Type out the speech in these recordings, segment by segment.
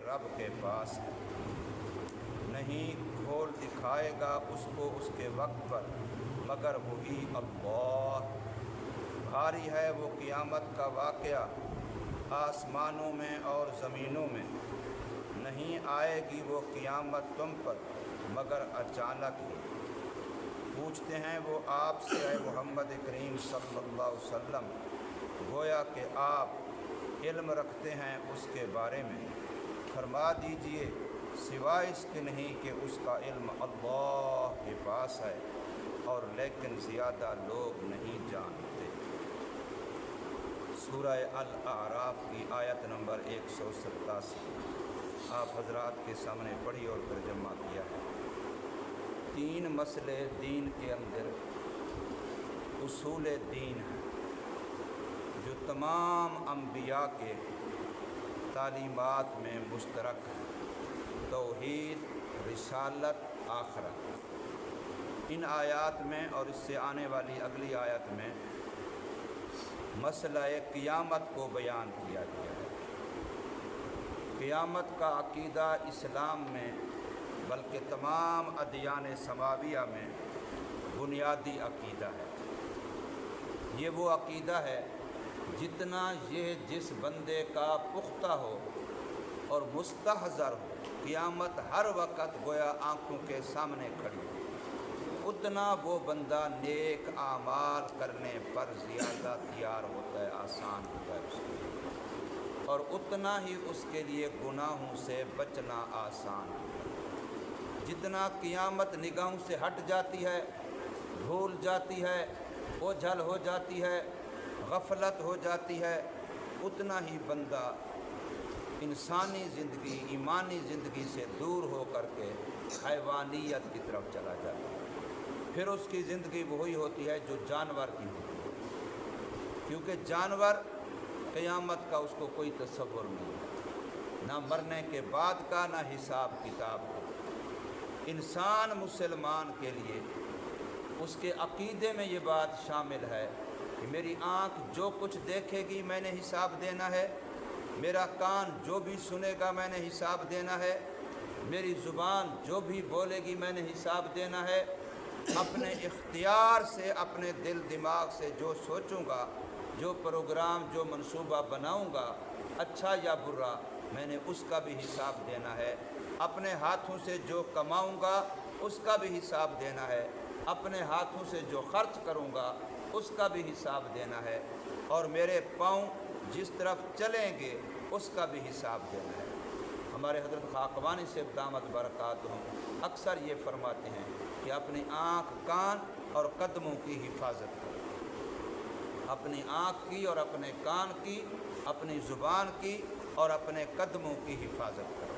رب کے پاس ہے، نہیں کھول دکھائے گا اس کو اس کے وقت پر مگر وہی اللہ۔ بھاری ہے وہ قیامت کا واقعہ آسمانوں میں اور زمینوں میں، نہیں آئے گی وہ قیامت تم پر مگر اچانک ہی۔ پوچھتے ہیں وہ آپ سے اے محمد کریم صلی اللہ علیہ وسلم، گویا کہ آپ علم رکھتے ہیں اس کے بارے میں، فرما دیجئے سوائے اس کے نہیں کہ اس کا علم اللہ کے پاس ہے، اور لیکن زیادہ لوگ نہیں جانتے۔ سورہ الاعراف کی آیت نمبر 187 آپ حضرات کے سامنے پڑھی اور ترجمہ کیا ہے۔ 3 مسئلے دین کے اندر اصول دین ہیں جو تمام انبیاء کے تعلیمات میں مشترک ہیں: توحید، رسالت، آخرت۔ ان آیات میں اور اس سے آنے والی اگلی آیت میں مسئلہ قیامت کو بیان کیا گیا ہے۔ قیامت کا عقیدہ اسلام میں بلکہ تمام ادیان سماویہ میں بنیادی عقیدہ ہے۔ یہ وہ عقیدہ ہے جتنا یہ جس بندے کا پختہ ہو اور مستحضر ہو، قیامت ہر وقت گویا آنکھوں کے سامنے کھڑی ہو، اتنا وہ بندہ نیک اعمال کرنے پر زیادہ تیار ہوتا ہے، آسان ہوتا ہے اس کے لیے، اور اتنا ہی اس کے لیے گناہوں سے بچنا آسان ہوتا ہے۔ جتنا قیامت نگاہوں سے ہٹ جاتی ہے، بھول جاتی ہے، اوجھل ہو جاتی ہے، غفلت ہو جاتی ہے، اتنا ہی بندہ انسانی زندگی، ایمانی زندگی سے دور ہو کر کے حیوانیت کی طرف چلا جاتا ہے۔ پھر اس کی زندگی وہی ہوتی ہے جو جانور کی ہوتی ہے، کیونکہ جانور قیامت کا اس کو کوئی تصور نہیں ہے، نہ مرنے کے بعد کا، نہ حساب کتاب کا۔ انسان مسلمان کے لیے اس کے عقیدے میں یہ بات شامل ہے کہ میری آنکھ جو کچھ دیکھے گی میں نے حساب دینا ہے، میرا کان جو بھی سنے گا میں نے حساب دینا ہے، میری زبان جو بھی بولے گی میں نے حساب دینا ہے، اپنے اختیار سے، اپنے دل دماغ سے جو سوچوں گا، جو پروگرام، جو منصوبہ بناؤں گا، اچھا یا برا، میں نے اس کا بھی حساب دینا ہے۔ اپنے ہاتھوں سے جو کماؤں گا اس کا بھی حساب دینا ہے، اپنے ہاتھوں سے جو خرچ کروں گا اس کا بھی حساب دینا ہے، اور میرے پاؤں جس طرف چلیں گے اس کا بھی حساب دینا ہے۔ ہمارے حضرت خاقوانی سے دامت برکاتہم اکثر یہ فرماتے ہیں کہ اپنی آنکھ، کان اور قدموں کی حفاظت کرو، اپنی آنکھ کی اور اپنے کان کی، اپنی زبان کی اور اپنے قدموں کی حفاظت کرو۔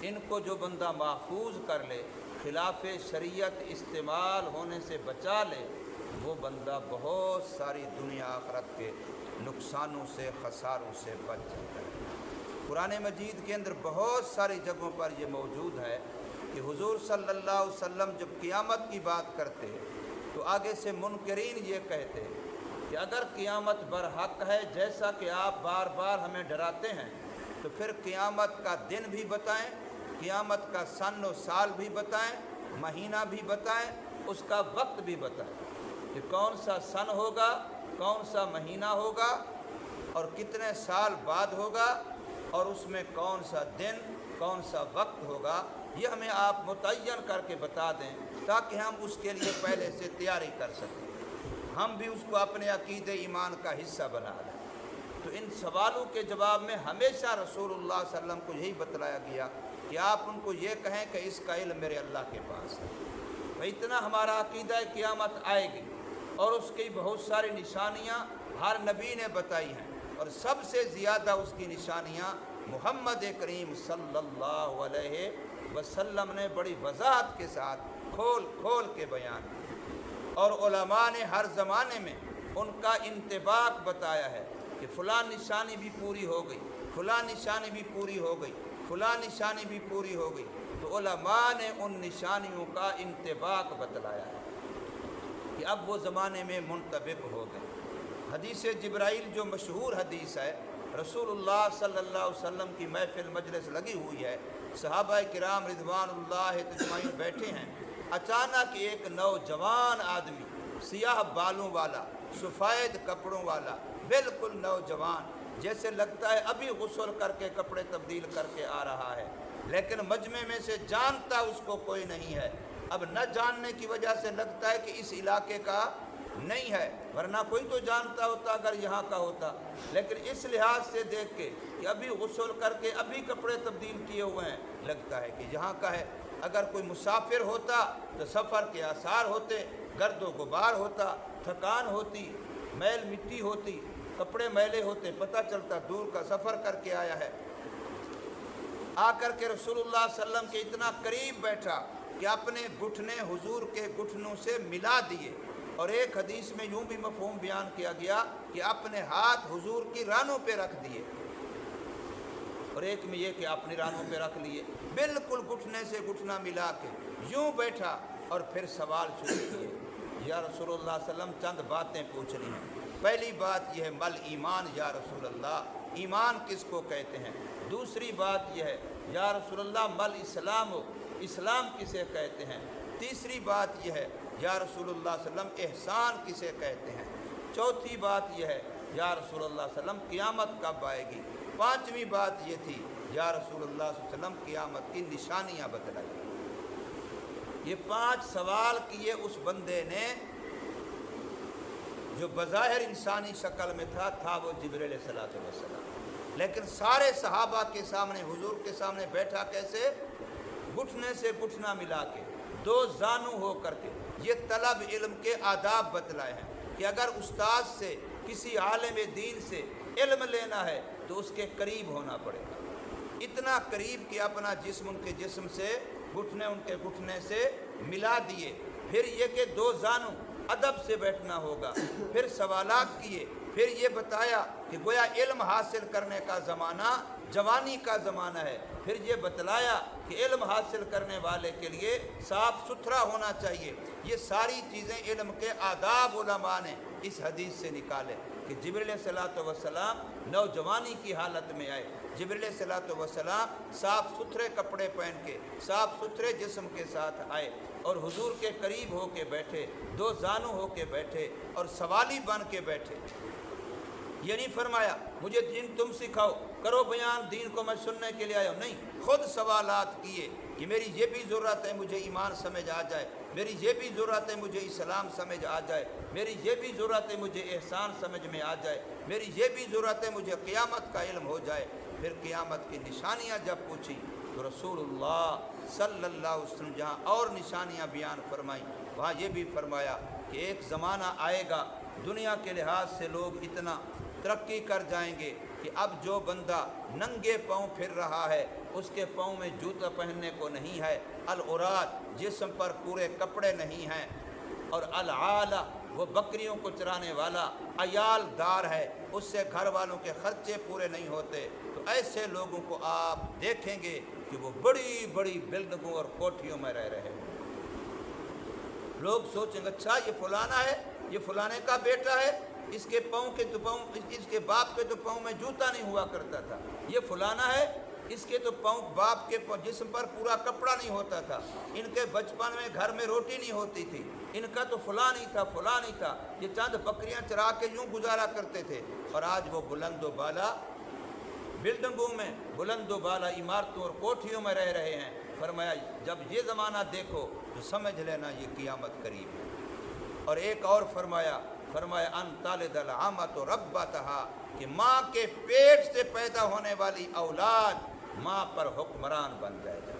ان کو جو بندہ محفوظ کر لے، خلاف شریعت استعمال ہونے سے بچا لے، وہ بندہ بہت ساری دنیا آخرت کے نقصانوں سے، خساروں سے بچ جاتا ہے۔ قرآن مجید کے اندر بہت ساری جگہوں پر یہ موجود ہے کہ حضور صلی اللہ علیہ وسلم جب قیامت کی بات کرتے تو آگے سے منکرین یہ کہتے کہ اگر قیامت برحق ہے جیسا کہ آپ بار بار ہمیں ڈراتے ہیں تو پھر قیامت کا دن بھی بتائیں، قیامت کا سن و سال بھی بتائیں، مہینہ بھی بتائیں، اس کا وقت بھی بتائیں کہ کون سا سن ہوگا، کون سا مہینہ ہوگا اور کتنے سال بعد ہوگا، اور اس میں کون سا دن، کون سا وقت ہوگا، یہ ہمیں آپ متعین کر کے بتا دیں تاکہ ہم اس کے لیے پہلے سے تیاری کر سکیں، ہم بھی اس کو اپنے عقیدے ایمان کا حصہ بنا لیں۔ تو ان سوالوں کے جواب میں ہمیشہ رسول اللہ صلی اللہ علیہ وسلم کو یہی بتلایا گیا کہ آپ ان کو یہ کہیں کہ اس کا علم میرے اللہ کے پاس ہے۔ اتنا ہمارا عقیدہ ہے قیامت آئے گی، اور اس کی بہت ساری نشانیاں ہر نبی نے بتائی ہیں، اور سب سے زیادہ اس کی نشانیاں محمد کریم صلی اللہ علیہ وسلم نے بڑی وضاحت کے ساتھ کھول کھول کے بیان کی، اور علماء نے ہر زمانے میں ان کا انطباق بتایا ہے کہ فلاں نشانی بھی پوری ہو گئی، فلاں نشانی بھی پوری ہو گئی، فلاں نشانی بھی پوری ہو گئی، تو علماء نے ان نشانیوں کا انطباق بتلایا ہے کہ اب وہ زمانے میں منطبق ہو گئے۔ حدیث جبرائیل جو مشہور حدیث ہے رسول اللہ صلی اللہ علیہ وسلم کی محفل مجلس لگی ہوئی ہے، صحابہ کرام رضوان اللہ اجمعین بیٹھے ہیں، اچانک ایک نوجوان آدمی سیاہ بالوں والا، سفید کپڑوں والا، بالکل نوجوان، جیسے لگتا ہے ابھی غسل کر کے کپڑے تبدیل کر کے آ رہا ہے، لیکن مجمع میں سے جانتا اس کو کوئی نہیں ہے۔ اب نہ جاننے کی وجہ سے لگتا ہے کہ اس علاقے کا نہیں ہے، ورنہ کوئی تو جانتا ہوتا اگر یہاں کا ہوتا، لیکن اس لحاظ سے دیکھ کے کہ ابھی غسل کر کے ابھی کپڑے تبدیل کیے ہوئے ہیں، لگتا ہے کہ یہاں کا ہے۔ اگر کوئی مسافر ہوتا تو سفر کے آثار ہوتے، گرد و غبار ہوتا، تھکان ہوتی، میل مٹی ہوتی، کپڑے میلے ہوتے، پتہ چلتا دور کا سفر کر کے آیا ہے۔ آ کر کے رسول اللہ صلی اللہ علیہ وسلم کے اتنا قریب بیٹھا کہ اپنے گھٹنے حضور کے گھٹنوں سے ملا دیے، اور ایک حدیث میں یوں بھی مفہوم بیان کیا گیا کہ اپنے ہاتھ حضور کی رانوں پہ رکھ دیے، اور ایک میں یہ کہ اپنی رانوں پہ رکھ لیے، بالکل گھٹنے سے گھٹنا ملا کے یوں بیٹھا، اور پھر سوال شروع کیے، یا رسول اللہ صلی اللہ علیہ وسلم چند باتیں پوچھنی ہیں۔ پہلی بات یہ ہے مل ایمان یا رسول اللہ، ایمان کس کو کہتے ہیں؟ دوسری بات یہ ہے یا رسول اللہ مل اسلام ہو، اسلام کسے کہتے ہیں؟ تیسری بات یہ ہے یا رسول اللہ صلی اللہ علیہ وسلم احسان کسے کہتے ہیں؟ چوتھی بات یہ ہے یا رسول اللہ صلی اللہ علیہ وسلم قیامت کب آئے گی؟ پانچویں بات یہ تھی یا رسول اللہ صلی اللہ علیہ وسلم قیامت کی نشانیاں بتلائیں۔ یہ 5 سوال کیے اس بندے نے جو بظاہر انسانی شکل میں تھا وہ جبریل علیہ السلام، لیکن سارے صحابہ کے سامنے، حضور کے سامنے بیٹھا کیسے؟ گھٹنے سے گھٹنا ملا کے، 2 زانو ہو کر کے۔ یہ طلب علم کے آداب بتلائے ہیں کہ اگر استاد سے، کسی عالم دین سے علم لینا ہے تو اس کے قریب ہونا پڑے گا، اتنا قریب کہ اپنا جسم ان کے جسم سے، گھٹنے ان کے گھٹنے سے ملا دیے۔ پھر یہ کہ 2 زانو، ادب سے بیٹھنا ہوگا، پھر سوالات کیے، پھر یہ بتایا کہ گویا علم حاصل کرنے کا زمانہ جوانی کا زمانہ ہے، پھر یہ بتلایا کہ علم حاصل کرنے والے کے لیے صاف ستھرا ہونا چاہیے۔ یہ ساری چیزیں علم کے آداب علماء نے اس حدیث سے نکالے کہ جبریل علیہ السلام نوجوانی کی حالت میں آئے، جبریل علیہ السلام صاف ستھرے کپڑے پہن کے، صاف ستھرے جسم کے ساتھ آئے، اور حضور کے قریب ہو کے بیٹھے، 2 زانو ہو کے بیٹھے، اور سوالی بن کے بیٹھے۔ یہ نہیں فرمایا مجھے دین تم سکھاؤ، کرو بیان، دین کو میں سننے کے لیے آیا ہوں، نہیں، خود سوالات کیے کہ میری یہ بھی ضرورت ہے مجھے ایمان سمجھ آ جائے، میری یہ بھی ضرورت ہے مجھے اسلام سمجھ آ جائے، میری یہ بھی ضرورت ہے مجھے احسان سمجھ میں آ جائے، میری یہ بھی ضرورت ہے مجھے قیامت کا علم ہو جائے۔ پھر قیامت کی نشانیاں جب پوچھی تو رسول اللہ صلی اللہ علیہ وسلم جہاں اور نشانیاں بیان فرمائیں، وہاں یہ بھی فرمایا کہ ایک زمانہ آئے گا، دنیا کے لحاظ سے لوگ اتنا ترقی کر جائیں گے کہ اب جو بندہ ننگے پاؤں پھر رہا ہے اس کے پاؤں میں جوتا پہننے کو نہیں ہے، العورات، جسم پر پورے کپڑے نہیں ہیں، اور العالہ، وہ بکریوں کو چرانے والا عیال دار ہے، اس سے گھر والوں کے خرچے پورے نہیں ہوتے، تو ایسے لوگوں کو آپ دیکھیں گے کہ وہ بڑی بڑی بلڈنگوں اور کوٹھیوں میں رہ رہے ہیں۔ لوگ سوچیں گے اچھا یہ فلانا ہے، یہ فلانے کا بیٹا ہے، اس کے پاؤں کے تو پاؤں، اس کے باپ کے تو پاؤں میں جوتا نہیں ہوا کرتا تھا، یہ فلانا ہے، اس کے تو پاؤں، باپ کے جسم پر پورا کپڑا نہیں ہوتا تھا، ان کے بچپن میں گھر میں روٹی نہیں ہوتی تھی، ان کا تو فلاں نہیں تھا، فلاں نہیں تھا، یہ چند بکریاں چرا کے یوں گزارا کرتے تھے، اور آج وہ بلند و بالا بلڈنگوں میں، بلند و بالا عمارتوں اور کوٹھیوں میں رہ رہے ہیں۔ فرمایا جب یہ زمانہ دیکھو تو سمجھ لینا یہ قیامت قریب ہے۔ اور ایک اور فرمایا ان تالد العامۃ ربتہا، کہ ماں کے پیٹ سے پیدا ہونے والی اولاد ماں پر حکمران بن جائے گا،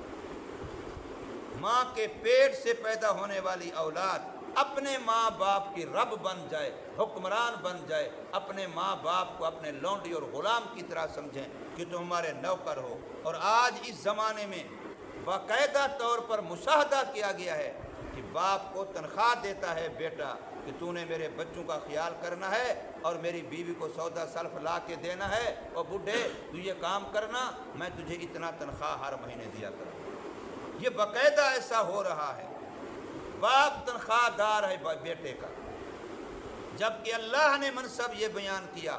ماں کے پیٹ سے پیدا ہونے والی اولاد اپنے ماں باپ کی رب بن جائے، حکمران بن جائے، اپنے ماں باپ کو اپنے لونڈی اور غلام کی طرح سمجھیں کہ تم ہمارے نوکر ہو۔ اور آج اس زمانے میں باقاعدہ طور پر مشاہدہ کیا گیا ہے کہ باپ کو تنخواہ دیتا ہے بیٹا کہ تو نے میرے بچوں کا خیال کرنا ہے اور میری بیوی کو سودا سلف لا کے دینا ہے، اور بڈھے تو یہ کام کرنا، میں تجھے اتنا تنخواہ ہر مہینے دیا کروں۔ یہ باقاعدہ ایسا ہو رہا ہے، باپ تنخواہ دار ہے بیٹے کا، جبکہ اللہ نے منصب یہ بیان کیا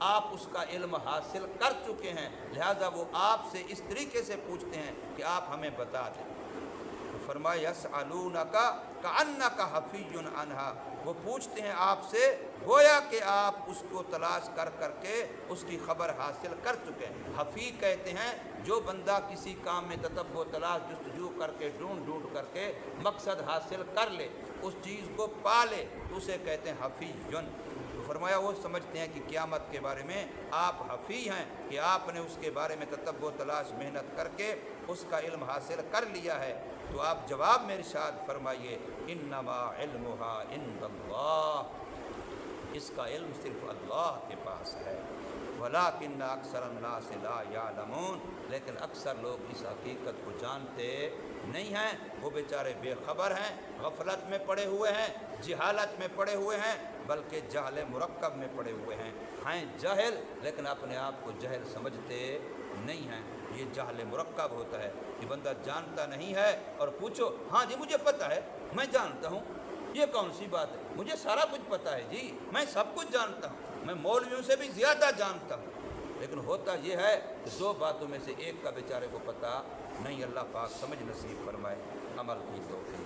آپ اس کا علم حاصل کر چکے ہیں، لہذا وہ آپ سے اس طریقے سے پوچھتے ہیں کہ آپ ہمیں بتا دیں۔ تو فرمایا یسألونک کأنک حفی عنہا، وہ پوچھتے ہیں آپ سے گویا کہ آپ اس کو تلاش کر کر کے اس کی خبر حاصل کر چکے ہیں۔ حفی کہتے ہیں جو بندہ کسی کام میں تتبع و تلاش جستجو کر کے ڈھونڈ کر کے مقصد حاصل کر لے، اس چیز کو پا لے، تو اسے کہتے ہیں حفی۔ تو فرمایا وہ سمجھتے ہیں کہ قیامت کے بارے میں آپ حفی ہیں، کہ آپ نے اس کے بارے میں تتبع و تلاش محنت کر کے اس کا علم حاصل کر لیا ہے۔ تو آپ جواب میں ارشاد فرمائیے انما علمها عند اللہ، اس کا علم صرف اللہ کے پاس ہے۔ ولیکن اکثر الناس لا یعلمون، لیکن اکثر لوگ اس حقیقت کو جانتے نہیں ہیں، وہ بیچارے بے خبر ہیں، غفلت میں پڑے ہوئے ہیں، جہالت میں پڑے ہوئے ہیں، بلکہ جہل مرکب میں پڑے ہوئے ہیں جاہل، لیکن اپنے آپ کو جاہل سمجھتے نہیں ہیں۔ یہ جہل مرکب ہوتا ہے کہ بندہ جانتا نہیں ہے اور پوچھو ہاں جی مجھے پتہ ہے، میں جانتا ہوں، یہ کون سی بات ہے، مجھے سارا کچھ پتہ ہے جی، میں سب کچھ جانتا ہوں، میں مولویوں سے بھی زیادہ جانتا ہوں، لیکن ہوتا یہ ہے کہ دو باتوں میں سے ایک کا بیچارے کو پتہ نہیں۔ اللہ پاک سمجھ نصیب فرمائے، عمل کی توفیق۔